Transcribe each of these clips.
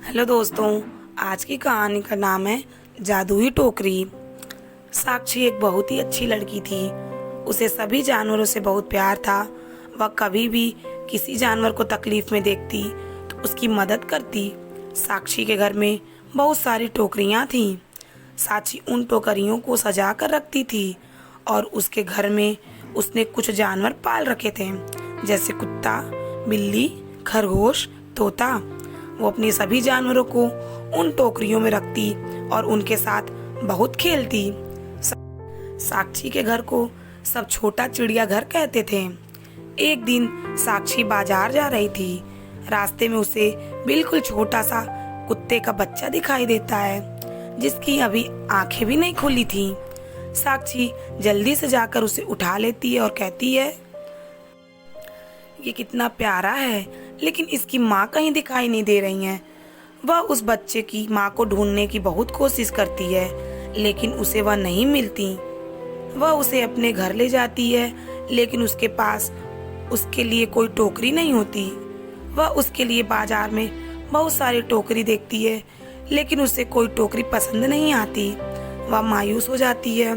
Hello दोस्तों, आज की कहानी का नाम है जादुई टोकरी। साक्षी एक बहुत ही अच्छी लड़की थी। उसे सभी जानवरों से बहुत प्यार था। वह कभी भी किसी जानवर को तकलीफ में देखती तो उसकी मदद करती। साक्षी के घर में बहुत सारी टोकरियां थीं। साक्षी उन टोकरियों को सजा कर रखती थी और उसके घर में उसने कुछ जानवर पाल रखे थे, जैसे कुत्ता, बिल्ली, खरगोश, तोता। वो अपनी सभी जानवरों को उन टोकरियों में रखती और उनके साथ बहुत खेलती। साक्षी के घर को सब छोटा चिड़िया घर कहते थे। एक दिन साक्षी बाजार जा रही थी। रास्ते में उसे बिल्कुल छोटा सा कुत्ते का बच्चा दिखाई देता है, जिसकी अभी आंखें भी नहीं खुली थी। साक्षी जल्दी से जाकर उसे उठा लेती है और कहती है, ये कितना प्यारा है, लेकिन इसकी माँ कहीं दिखाई नहीं दे रही है। वह उस बच्चे की माँ को ढूंढने की बहुत कोशिश करती है, लेकिन उसे वह नहीं मिलती। वह उसे अपने घर ले जाती है, लेकिन उसके पास उसके लिए कोई टोकरी नहीं होती। वह उसके लिए बाजार में बहुत सारी टोकरी देखती है, लेकिन उसे कोई टोकरी पसंद नहीं आती। वह मायूस हो जाती है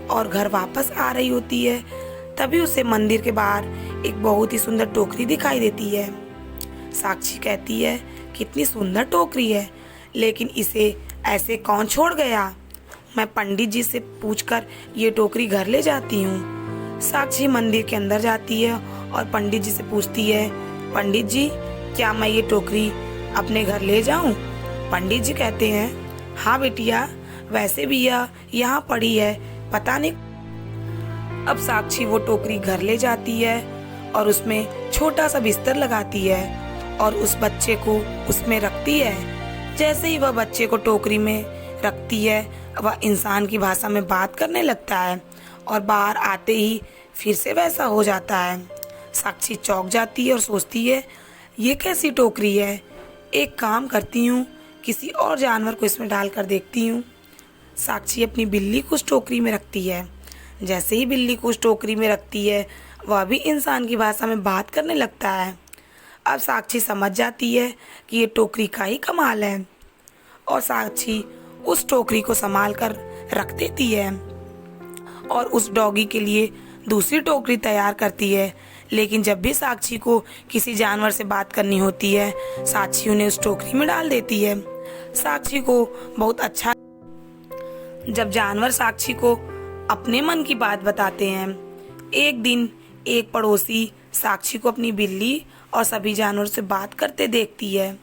और घर वापस आ रही होती है। तभी उसे मंदिर के बाहर एक बहुत ही सुंदर टोकरी दिखाई देती है। साक्षी कहती है, कितनी सुंदर टोकरी है, लेकिन इसे ऐसे कौन छोड़ गया? मैं पंडित जी से पूछकर ये टोकरी घर ले जाती हूँ। साक्षी मंदिर के अंदर जाती है और पंडित जी से पूछती है, पंडित जी, क्या मैं ये टोकरी अपने घर ले जाऊँ? पंडित जी कहते हैं, हाँ बेटिया, वैसे भी यह यहाँ पड़ी है, पता नहीं। अब साक्षी वो टोकरी घर ले जाती है और उसमें छोटा सा बिस्तर लगाती है और उस बच्चे को उसमें रखती है। जैसे ही वह बच्चे को टोकरी में रखती है, वह इंसान की भाषा में बात करने लगता है और बाहर आते ही फिर से वैसा हो जाता है। साक्षी चौंक जाती है और सोचती है, ये कैसी टोकरी है? एक काम करती हूँ, किसी और जानवर को इसमें डालकर देखती हूँ। साक्षी अपनी बिल्ली को उस टोकरी में रखती है। जैसे ही बिल्ली को उस टोकरी में रखती है, वह भी इंसान की भाषा में बात करने लगता है। अब साक्षी समझ जाती है कि ये टोकरी का ही कमाल है और साक्षी उस टोकरी को संभाल कर रख देती है और उस डॉगी के लिए दूसरी टोकरी तैयार करती है। लेकिन जब भी साक्षी को किसी जानवर से बात करनी होती है, साक्षी उन्हें उस टोकरी में डाल देती है। साक्षी को बहुत अच्छा। जब जानवर साक्षी को अपने मन की बात बताते हैं। एक दिन एक पड़ोसी साक्षी को अपनी बिल्ली और सभी जानवरों से बात करते देखती है।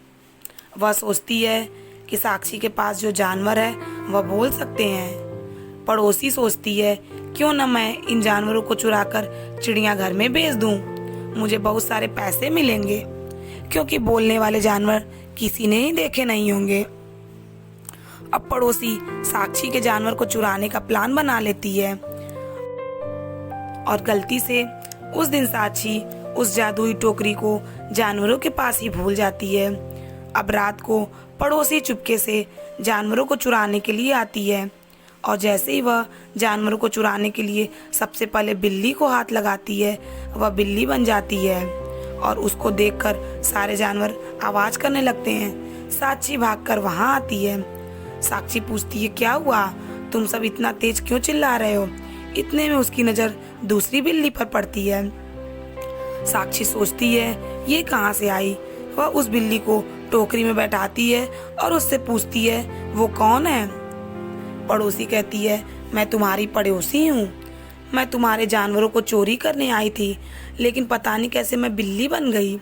वह सोचती है कि साक्षी के पास जो जानवर है वह बोल सकते हैं। पड़ोसी सोचती है, क्यों न मैं इन जानवरों को चुराकर चिड़ियाघर में भेज दूं। मुझे बहुत सारे पैसे मिलेंगे, क्योंकि बोलने वाले जानवर किसी ने ही देखे नहीं होंगे। अब पड़ोसी साक्षी के जानवर को चुराने का प्लान बना लेती है और गलती से उस दिन साक्षी उस जादुई टोकरी को जानवरों के पास ही भूल जाती है। अब रात को पड़ोसी चुपके से जानवरों को चुराने के लिए आती है और जैसे ही वह जानवरों को चुराने के लिए सबसे पहले बिल्ली को हाथ लगाती है, वह बिल्ली बन जाती है और उसको देखकर सारे जानवर आवाज करने लगते हैं। साक्षी भागकर वहां आती है। साक्षी पूछती है, क्या हुआ? तुम सब इतना तेज क्यों चिल्ला रहे हो? इतने में उसकी नजर दूसरी बिल्ली पर पड़ती है। साक्षी सोचती है, ये कहाँ से आई? वह उस बिल्ली को टोकरी में बैठाती है और उससे पूछती है, वो कौन है? पड़ोसी कहती है, मैं तुम्हारी पड़ोसी हूँ। मैं तुम्हारे जानवरों को चोरी करने आई थी, लेकिन पता नहीं कैसे मैं बिल्ली बन गई।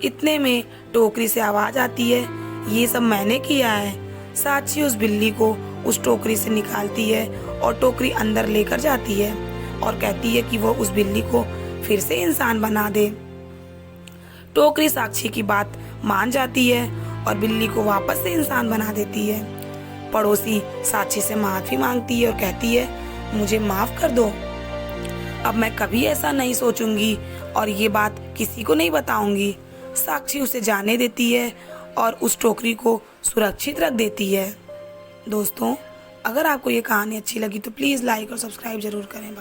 इतने में टोकरी से आवाज आती है, ये सब मैंने किया है। साक्षी उस बिल्ली को उस टोकरी से निकालती है और टोकरी अंदर लेकर जाती है और कहती है कि वो उस बिल्ली को फिर से इंसान बना दे। टोकरी साक्षी की बात मान जाती है और बिल्ली को वापस से इंसान बना देती है। पड़ोसी साक्षी से माफी मांगती है और कहती है, मुझे माफ कर दो। अब मैं कभी ऐसा नहीं सोचूंगी और ये बात किसी को नहीं बताऊंगी। साक्षी उसे जाने देती है और उस टोकरी को सुरक्षित रख देती है। दोस्तों, अगर आपको ये कहानी अच्छी लगी तो प्लीज़ लाइक और सब्सक्राइब जरूर करें।